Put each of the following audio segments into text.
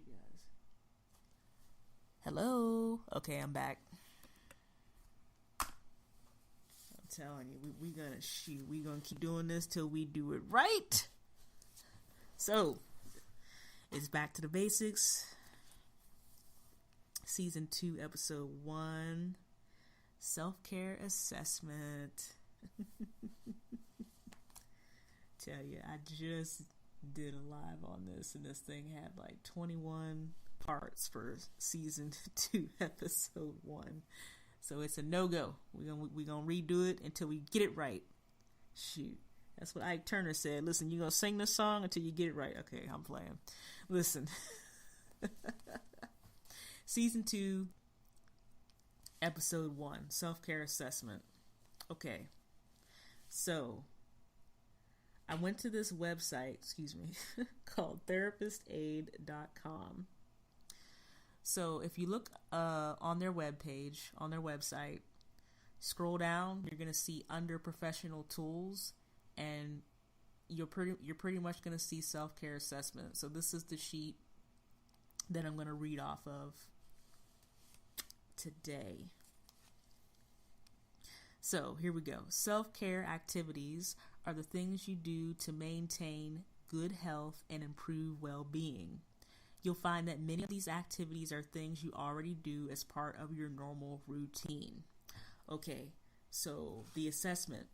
you guys. Hello. Okay, I'm back. I'm telling you, we gonna keep doing this till we do it right. So, it's back to the basics. Season 2, episode 1, self-care assessment. Tell you, I just did a live on this, and this thing had like 21 parts for season 2, episode 1. So it's a no-go. We're gonna redo it until we get it right. Shoot. That's what Ike Turner said. Listen, you're gonna sing this song until you get it right. Okay, I'm playing. Listen. Season 2, episode 1, self-care assessment. Okay. So I went to this website, called therapistaid.com. So if you look on their webpage, on their website, scroll down, you're going to see under professional tools, and you're pretty much going to see self-care assessment. So this is the sheet that I'm going to read off of today. So here we go. Self-care activities are the things you do to maintain good health and improve well-being. You'll find that many of these activities are things you already do as part of your normal routine. Okay, so the assessment.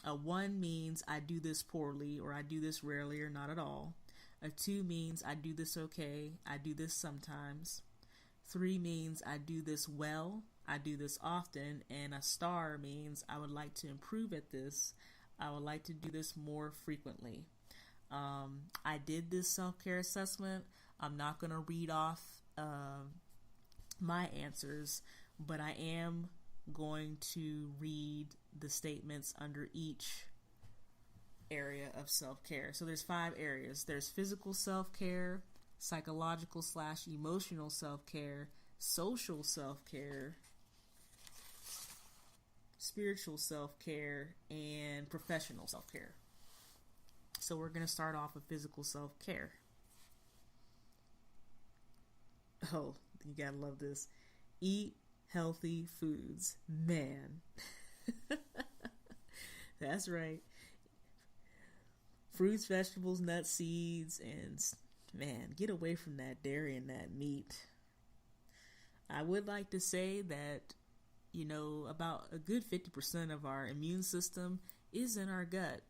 A 1 means I do this poorly, or I do this rarely, or not at all. A 2 means I do this okay, I do this sometimes. 3 means I do this well, I do this often. And a star means I would like to improve at this. I would like to do this more frequently. I did this self-care assessment. I'm not going to read off my answers, but I am going to read the statements under each area of self-care. So there's 5 areas. There's physical self-care, psychological/emotional self-care, social self-care, spiritual self-care, and professional self-care. So we're going to start off with physical self-care. Oh, you gotta love this. Eat healthy foods. Man. That's right. Fruits, vegetables, nuts, seeds, and man, get away from that dairy and that meat. I would like to say that, about a good 50% of our immune system is in our gut.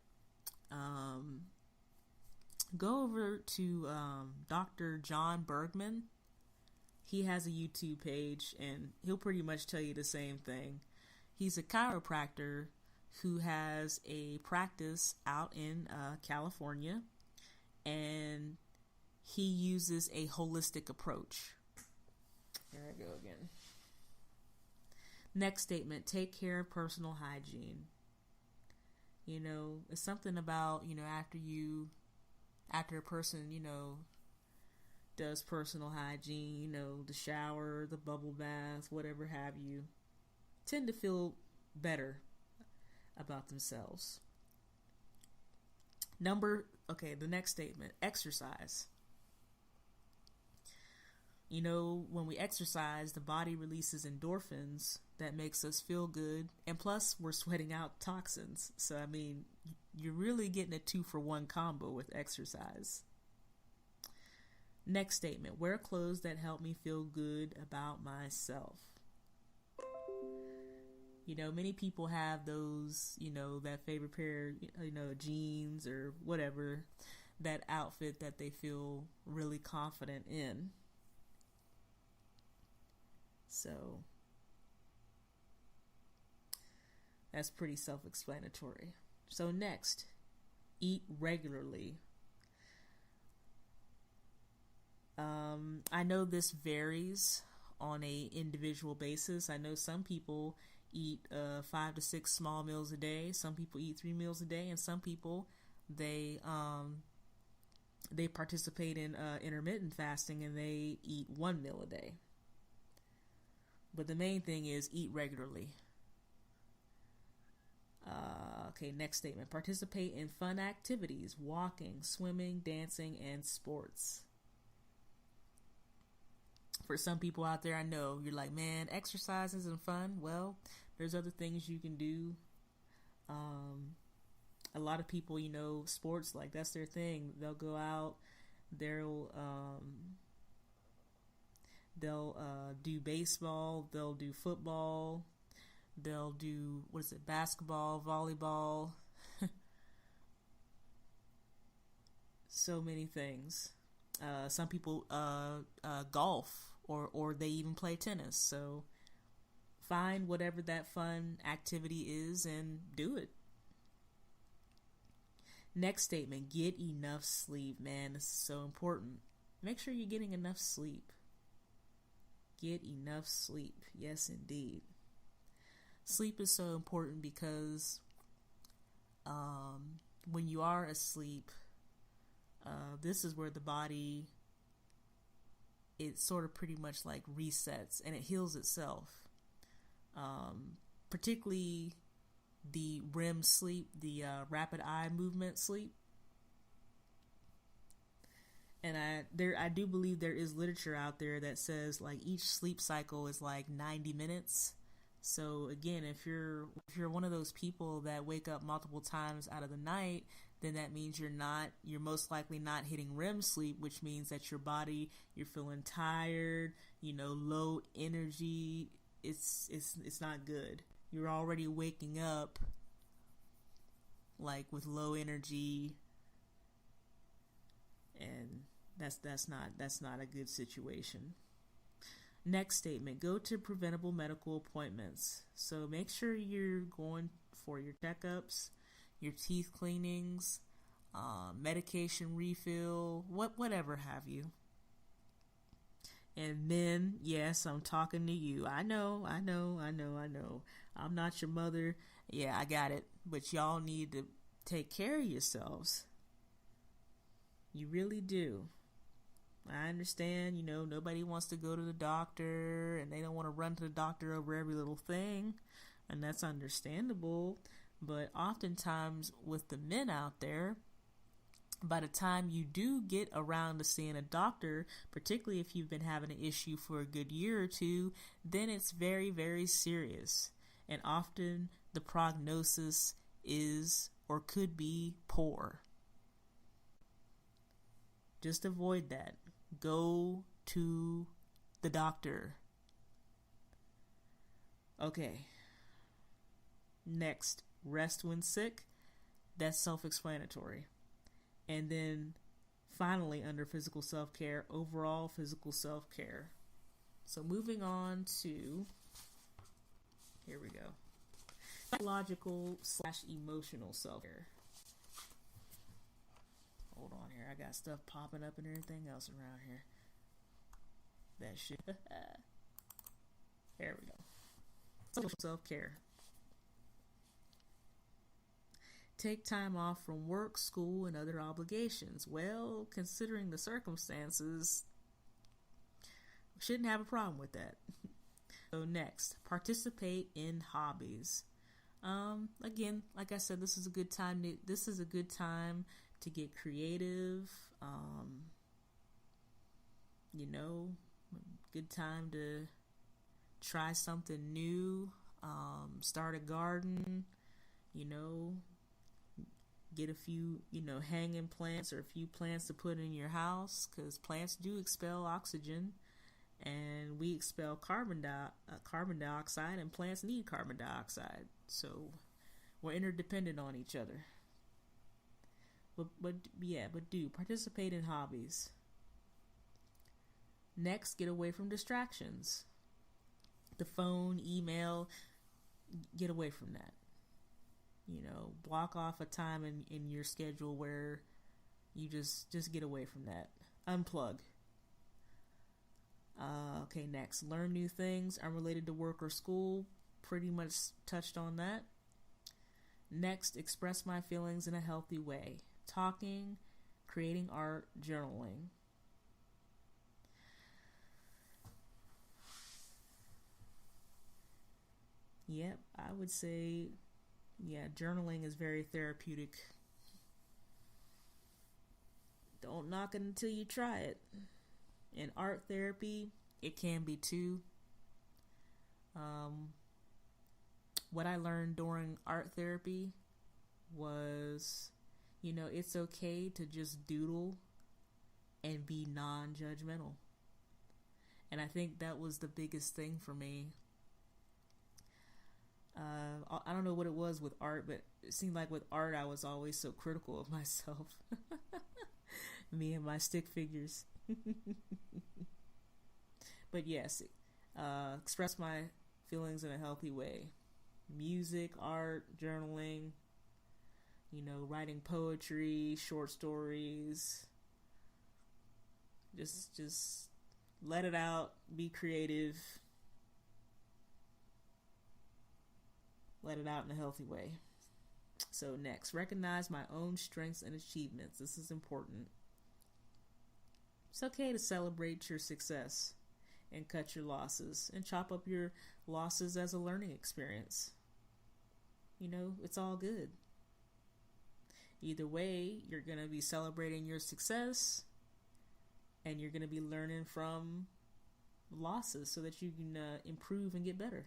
Go over to Dr. John Bergman. He has a YouTube page, and he'll pretty much tell you the same thing. He's a chiropractor who has a practice out in California, and he uses a holistic approach. Here I go again. Next statement, take care of personal hygiene. It's something about, after a person, does personal hygiene, the shower, the bubble bath, whatever have you, tend to feel better about themselves. The next statement, exercise. When we exercise, the body releases endorphins that makes us feel good, and plus we're sweating out toxins. So, you're really getting a 2-for-1 combo with exercise. Next statement, wear clothes that help me feel good about myself. Many people have those, that favorite pair, jeans or whatever, that outfit that they feel really confident in. So that's pretty self-explanatory. So next, eat regularly. I know this varies on a individual basis. I know some people eat 5 to 6 small meals a day. Some people eat 3 meals a day, and some people they participate in intermittent fasting, and they eat 1 meal a day. But the main thing is eat regularly. Okay, next statement. Participate in fun activities, walking, swimming, dancing, and sports. For some people out there, I know you're like, man, exercise isn't fun. Well, there's other things you can do. A lot of people, sports, like that's their thing. They'll go out, they'll do baseball, they'll do football, they'll do, basketball, volleyball, so many things. Some people golf, or they even play tennis. So find whatever that fun activity is and do it. Next statement, get enough sleep. Man, this is so important. Make sure you're getting enough sleep. Get enough sleep. Yes, indeed. Sleep is so important because when you are asleep, this is where the body, it sort of pretty much like resets and it heals itself. Particularly the REM sleep, the rapid eye movement sleep. And I do believe there is literature out there that says like each sleep cycle is like 90 minutes. So again, if you're one of those people that wake up multiple times out of the night, then that means you're most likely not hitting REM sleep, which means that your body, you're feeling tired, low energy. It's not good. You're already waking up like with low energy, and that's not a good situation. Next statement, go to preventable medical appointments. So make sure you're going for your checkups, your teeth cleanings, medication refill, whatever have you. And men, yes, I'm talking to you. I know. I'm not your mother. Yeah, I got it. But y'all need to take care of yourselves. You really do. I understand, nobody wants to go to the doctor and they don't want to run to the doctor over every little thing. And that's understandable. But oftentimes with the men out there, by the time you do get around to seeing a doctor, particularly if you've been having an issue for a good year or two, then it's very, very serious. And often the prognosis is or could be poor. Just avoid that. Go to the doctor. Okay. Next, rest when sick. That's self-explanatory. And then finally, under physical self-care, overall physical self-care. So moving on to, here we go, psychological/emotional self-care. Hold on here. I got stuff popping up and everything else around here. That shit. There we go. Social self-care. Take time off from work, school, and other obligations. Well, considering the circumstances, we shouldn't have a problem with that. So next, participate in hobbies. Again, like I said, this is a good time to get creative. Good time to try something new. Start a garden. Get a few, hanging plants or a few plants to put in your house, because plants do expel oxygen, and we expel carbon dioxide, and plants need carbon dioxide. So we're interdependent on each other. But do participate in hobbies. Next, get away from distractions. The phone, email, get away from that. Block off a time in your schedule where you just get away from that. Unplug. Okay, next. Learn new things unrelated to work or school. Pretty much touched on that. Next, express my feelings in a healthy way. Talking, creating art, journaling. Yep, I would say, journaling is very therapeutic. Don't knock it until you try it. And art therapy, it can be too. What I learned during art therapy was, it's okay to just doodle and be non-judgmental. And I think that was the biggest thing for me. I don't know what it was with art, but it seemed like with art I was always so critical of myself. Me and my stick figures. But yes, express my feelings in a healthy way. Music, art, journaling, writing poetry, short stories. Just let it out, be creative. Let it out in a healthy way. So next, recognize my own strengths and achievements. This is important. It's okay to celebrate your success and cut your losses and chop up your losses as a learning experience. It's all good. Either way, you're going to be celebrating your success and you're going to be learning from losses so that you can improve and get better.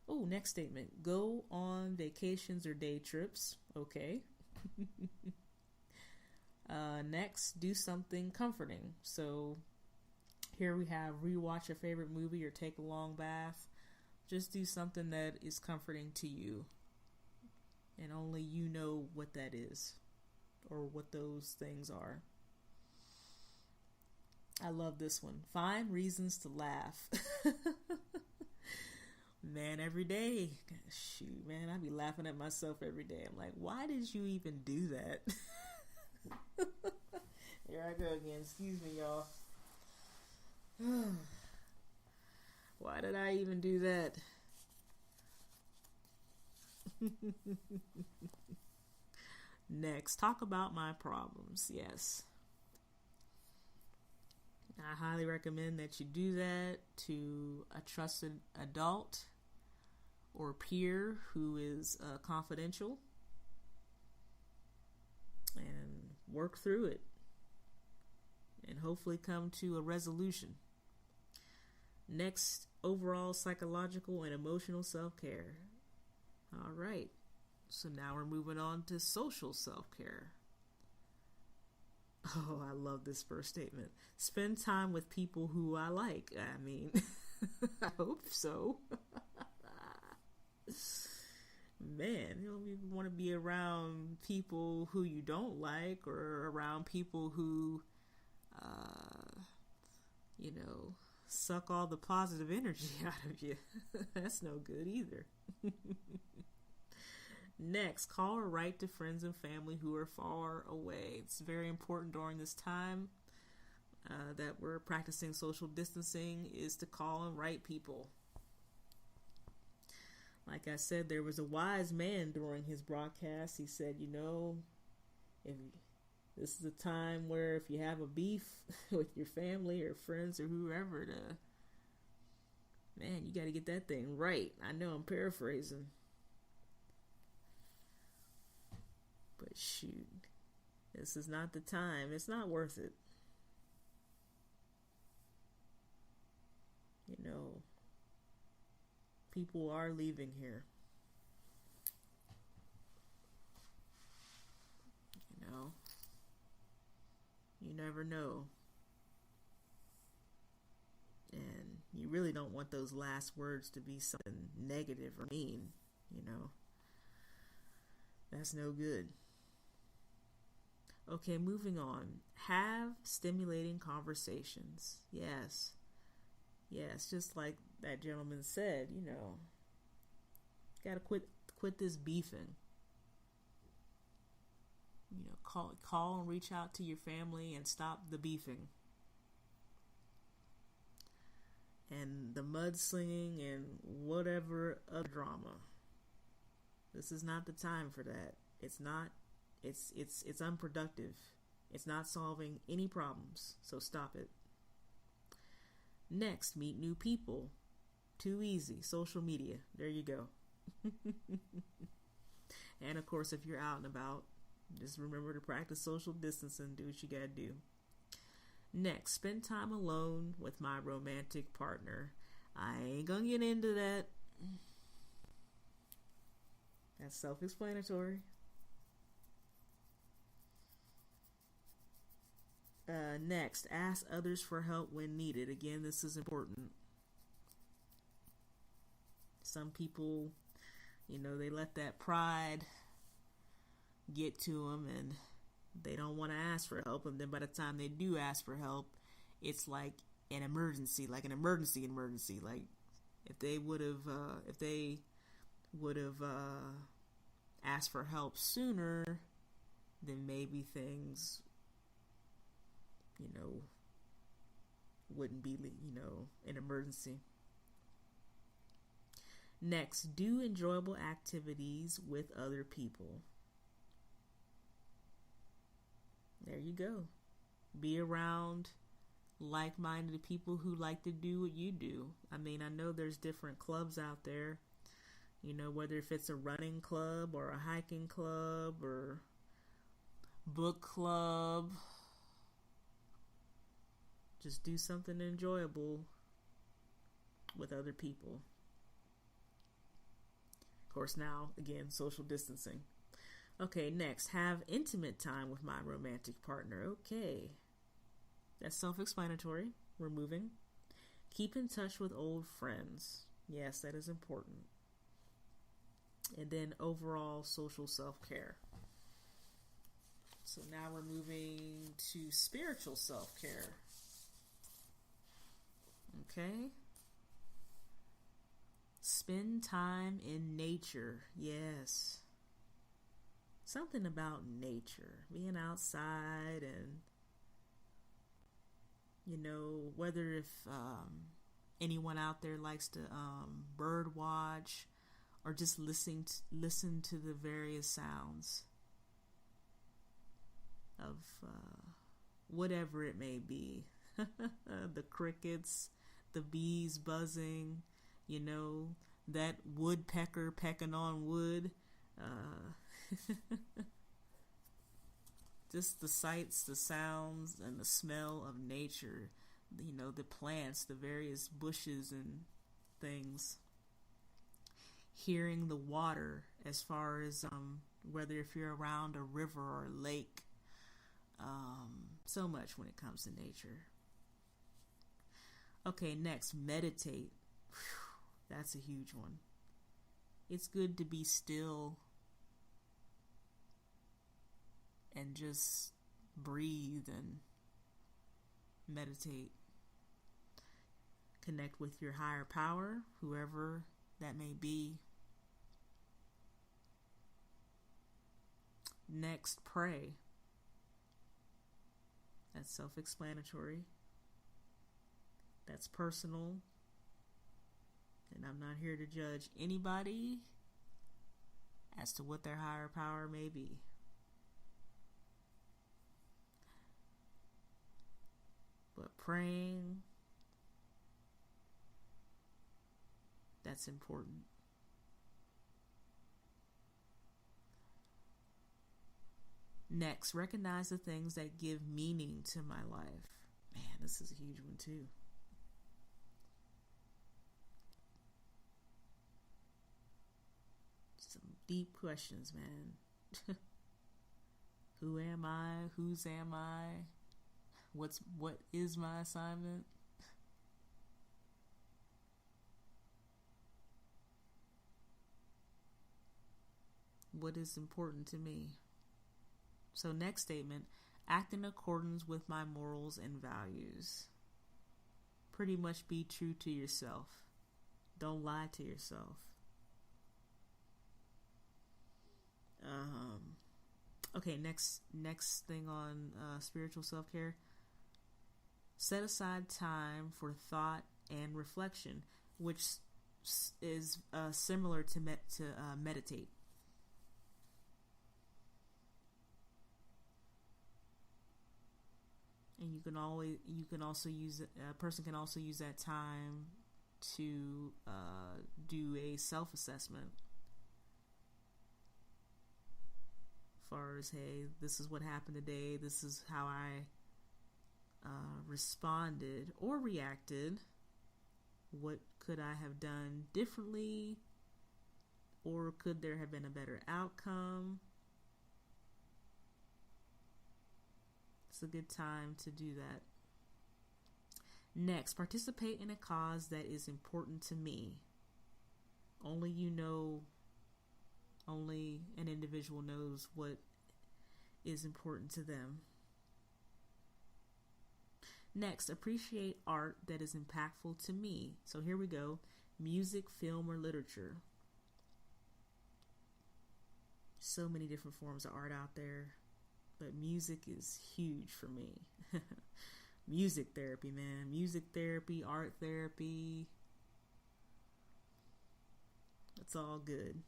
Oh, next statement. Go on vacations or day trips. Okay. Next, do something comforting. So here we have rewatch a favorite movie or take a long bath. Just do something that is comforting to you. And only you know what that is or what those things are. I love this one. Find reasons to laugh. Man, every day. Shoot, man, I be laughing at myself every day. I'm like, why did you even do that? Here I go again. Excuse me, y'all. Why did I even do that? Next, talk about my problems. Yes. I highly recommend that you do that to a trusted adult or peer who is confidential and work through it and hopefully come to a resolution. Next, overall psychological and emotional self-care. All right. So now we're moving on to social self-care. Oh, I love this first statement. Spend time with people who I like. I mean, I hope so. Man, you don't even want to be around people who you don't like or around people who, suck all the positive energy out of you. That's no good either. Next, call or write to friends and family who are far away. It's very important during this time that we're practicing social distancing is to call and write people. Like I said, there was a wise man during his broadcast. He said, if this is a time where if you have a beef with your family or friends or whoever, you got to get that thing right. I know I'm paraphrasing. But shoot, this is not the time. It's not worth it. People are leaving here. You never know. And you really don't want those last words to be something negative or mean, That's no good. Okay, moving on. Have stimulating conversations. Yes. Yes, just like that gentleman said, gotta quit this beefing. Call and reach out to your family and stop the beefing. And the mudslinging and whatever other drama. This is not the time for that. It's not. It's unproductive. It's not solving any problems. So stop it. Next, meet new people. Too easy. Social media. There you go. And of course, if you're out and about, just remember to practice social distancing. Do what you gotta do. Next, spend time alone with my romantic partner. I ain't gonna get into that. That's self-explanatory. Next, ask others for help when needed. Again, this is important. Some people, they let that pride get to them and they don't want to ask for help. And then by the time they do ask for help, it's like an emergency. Like if they would have asked for help sooner, then maybe things wouldn't be, an emergency. Next, do enjoyable activities with other people. There you go. Be around like-minded people who like to do what you do. I mean, I know there's different clubs out there, whether if it's a running club or a hiking club or book club. Just do something enjoyable with other people. Of course, now, again, social distancing. Okay, next, have intimate time with my romantic partner. Okay. That's self-explanatory. We're moving. Keep in touch with old friends. Yes, that is important. And then overall social self-care. So now we're moving to spiritual self-care. Okay. Spend time in nature. Yes. Something about nature. Being outside and, whether if anyone out there likes to bird watch or just listen to the various sounds of whatever it may be. The crickets, the bees buzzing, that woodpecker pecking on wood. Just the sights, the sounds, and the smell of nature. The plants, the various bushes and things. Hearing the water as far as whether if you're around a river or a lake. So much when it comes to nature. Okay, next, meditate. Whew, that's a huge one. It's good to be still and just breathe and meditate. Connect with your higher power, whoever that may be. Next, pray. That's self-explanatory. That's personal. And I'm not here to judge anybody as to what their higher power may be. But praying, that's important. Next, recognize the things that give meaning to my life. Man, this is a huge one too. Some deep questions, man. Who am I? Whose am I? What is my assignment? What is important to me? So next statement, act in accordance with my morals and values. Pretty much be true to yourself. Don't lie to yourself. Okay, next thing on spiritual self-care. Set aside time for thought and reflection, which is similar to meditate. And you can also use a person can also use that time to do a self-assessment. As far as, hey, this is what happened today. This is how I responded or reacted? What could I have done differently? Or could there have been a better outcome? It's a good time to do that. Next, participate in a cause that is important to me. Only an individual knows what is important to them. Next, appreciate art that is impactful to me. So here we go. Music, film, or literature. So many different forms of art out there, but music is huge for me. Music therapy, man. Music therapy, art therapy. It's all good.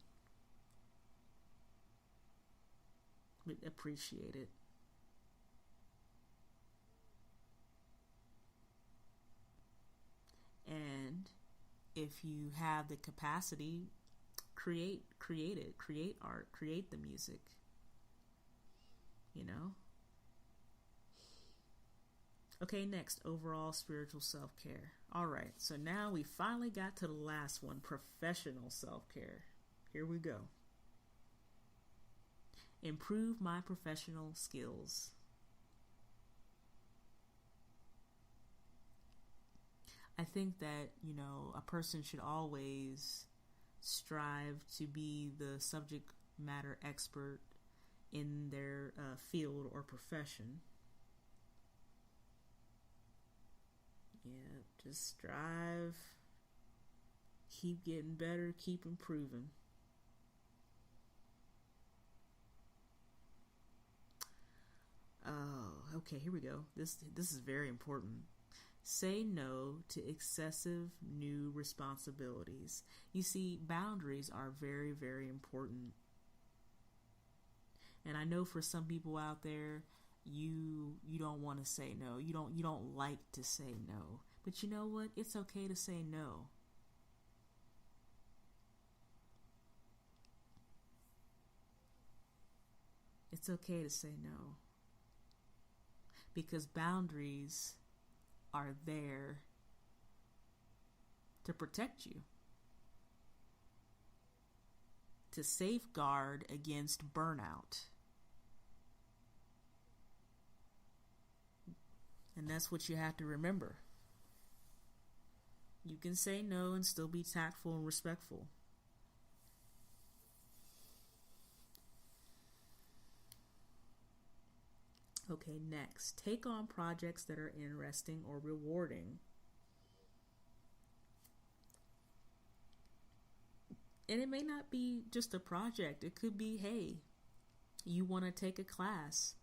But appreciate it. And if you have the capacity, create it, create art, create the music, you know? Okay, next, overall spiritual self-care. All right, so now we finally got to the last one, professional self-care. Here we go. Improve my professional skills. I think that, a person should always strive to be the subject matter expert in their field or profession. Yeah, just strive, keep getting better, keep improving. Oh, okay, here we go. This is very important. Say no to excessive new responsibilities. You see, boundaries are very, very important. And I know for some people out there, you don't want to say no. You don't like to say no. But you know what? It's okay to say no. It's okay to say no. Because boundaries are there to protect you, to safeguard against burnout. And that's what you have to remember. You can say no and still be tactful and respectful. Okay, next. Take on projects that are interesting or rewarding. And it may not be just a project. It could be, hey, you want to take a class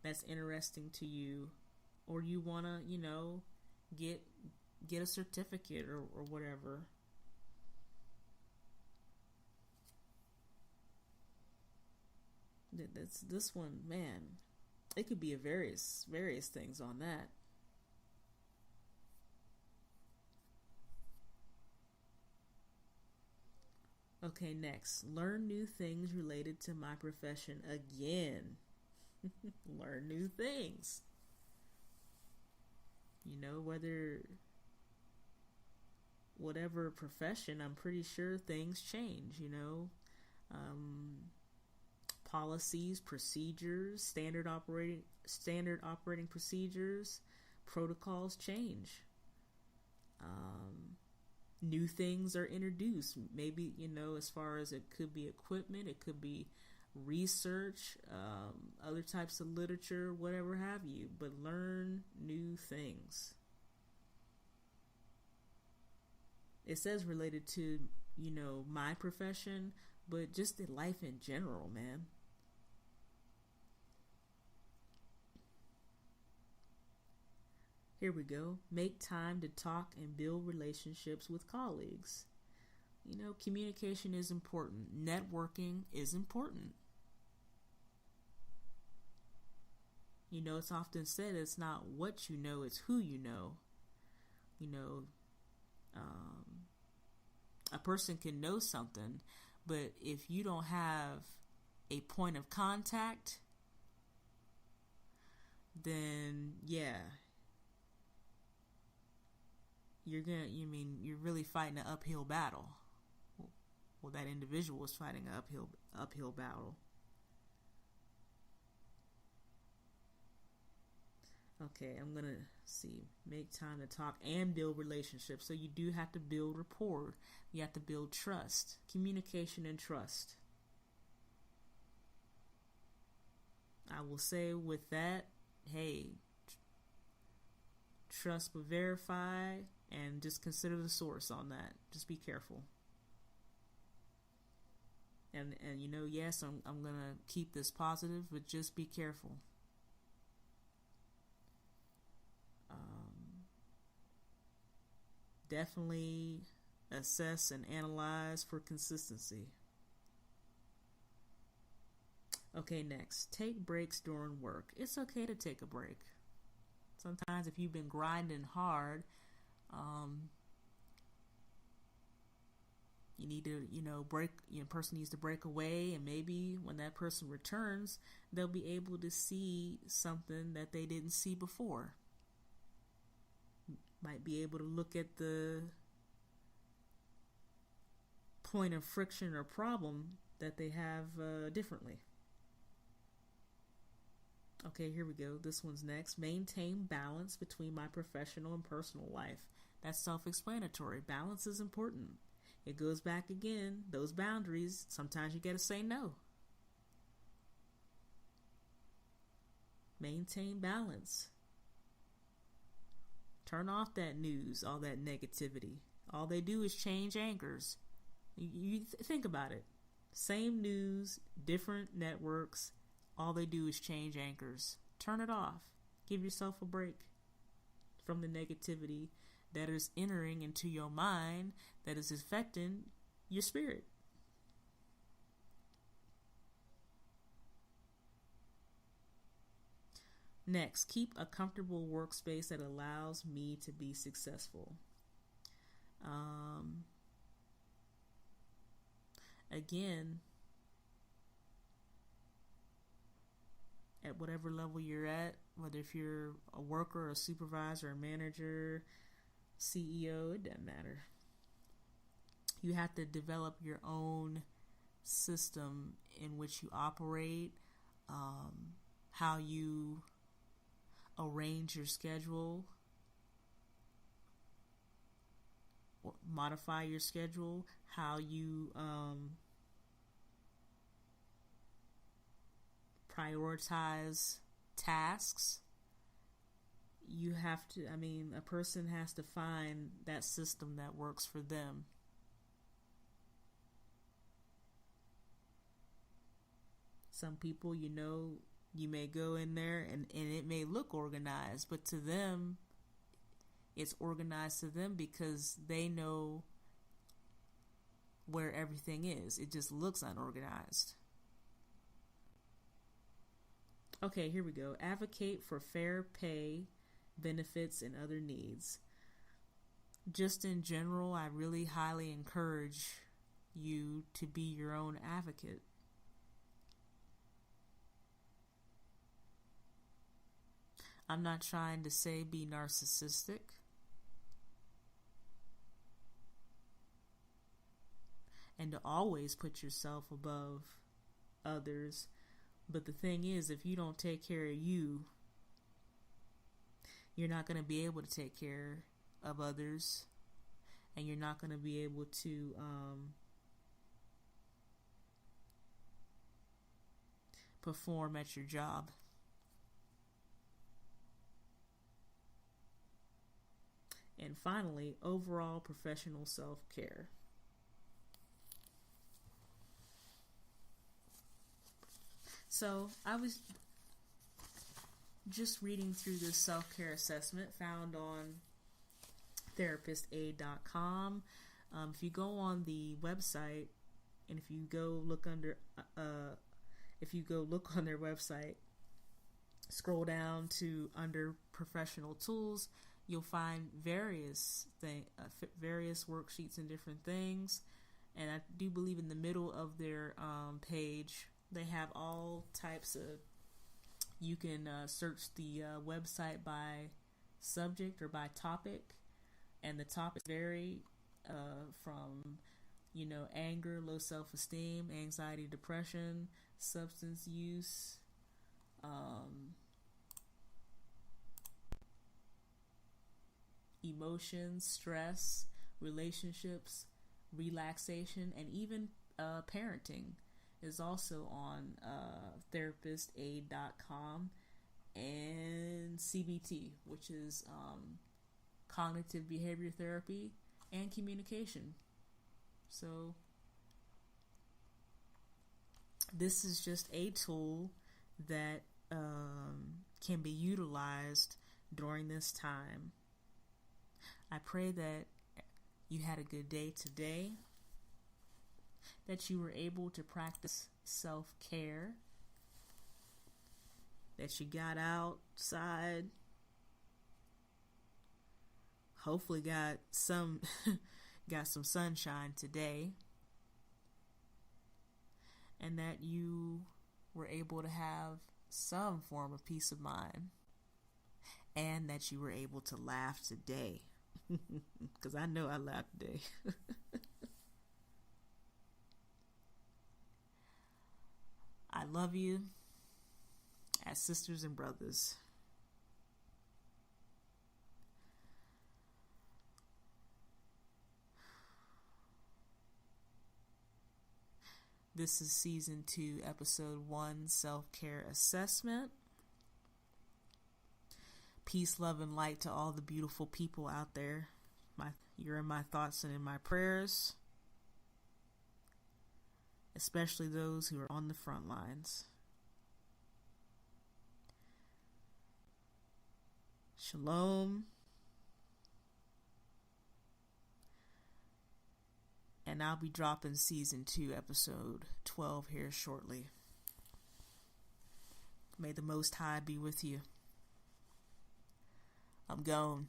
that's interesting to you, or you want to, get a certificate or whatever. That's this one, man. It could be a various things on that. Okay, next. Learn new things related to my profession again. Learn new things. Whatever profession, I'm pretty sure things change, policies, procedures, standard operating procedures, protocols change. New things are introduced. Maybe, as far as it could be equipment, it could be research, other types of literature, whatever have you. But learn new things. It says related to, my profession, but just in life in general, man. Here we go. Make time to talk and build relationships with colleagues. Communication is important. Networking is important. It's often said it's not what you know, it's who you know. A person can know something, but if you don't have a point of contact, then yeah, you're really fighting an uphill battle. Well, that individual is fighting an uphill battle. Okay, I'm gonna make time to talk and build relationships. So you do have to build rapport. You have to build trust, communication, and trust. I will say with that, hey, trust but verify, and just consider the source on that. Just be careful. And yes, I'm gonna keep this positive, but just be careful. Definitely assess and analyze for consistency. Okay, next, take breaks during work. It's okay to take a break. Sometimes if you've been grinding hard, you need to, break. Person needs to break away, and maybe when that person returns, they'll be able to see something that they didn't see before. Might be able to look at the point of friction or problem that they have differently. Okay, here we go. This one's next. Maintain balance between my professional and personal life. That's self-explanatory. Balance is important. It goes back again. Those boundaries, sometimes you got to say no. Maintain balance. Turn off that news, all that negativity. All they do is change anchors. You think about it. Same news, different networks. All they do is change anchors. Turn it off. Give yourself a break from the negativity that is entering into your mind, that is affecting your spirit. Next, keep a comfortable workspace that allows me to be successful. Again, at whatever level you're at, whether if you're a worker, a supervisor, a manager, CEO, it doesn't matter. You have to develop your own system in which you operate, how you arrange your schedule, or modify your schedule, how you prioritize tasks. You have to, a person has to find that system that works for them. Some people, you may go in there and it may look organized, but to them, it's organized to them because they know where everything is. It just looks unorganized. Okay, here we go. Advocate for fair pay, benefits, and other needs. Just in general, I really highly encourage you to be your own advocate. I'm not trying to say be narcissistic. And to always put yourself above others. But the thing is, if you don't take care of you, you're not going to be able to take care of others. And you're not going to be able to perform at your job. And finally, overall professional self-care. So I was just reading through this self-care assessment found on therapistaid.com. If you go on the website and if you go look on their website, scroll down to under professional tools, you'll find various worksheets and different things. And I do believe in the middle of their page, they have all types of You can search the website by subject or by topic, and the topics vary from, anger, low self-esteem, anxiety, depression, substance use, emotions, stress, relationships, relaxation, and even parenting is also on therapistaid.com, and CBT, which is cognitive behavior therapy and communication. So this is just a tool that can be utilized during this time. I pray that you had a good day today, that you were able to practice self-care, that you got outside, hopefully got some sunshine today, and that you were able to have some form of peace of mind, and that you were able to laugh today. Because I know I laughed today. I love you as sisters and brothers. This is season 2, episode 1, self-care assessment. Peace, love, and light to all the beautiful people out there. You're in my thoughts and in my prayers, especially those who are on the front lines. Shalom. And I'll be dropping season 2, episode 12 here shortly. May the Most High be with you. I'm gone.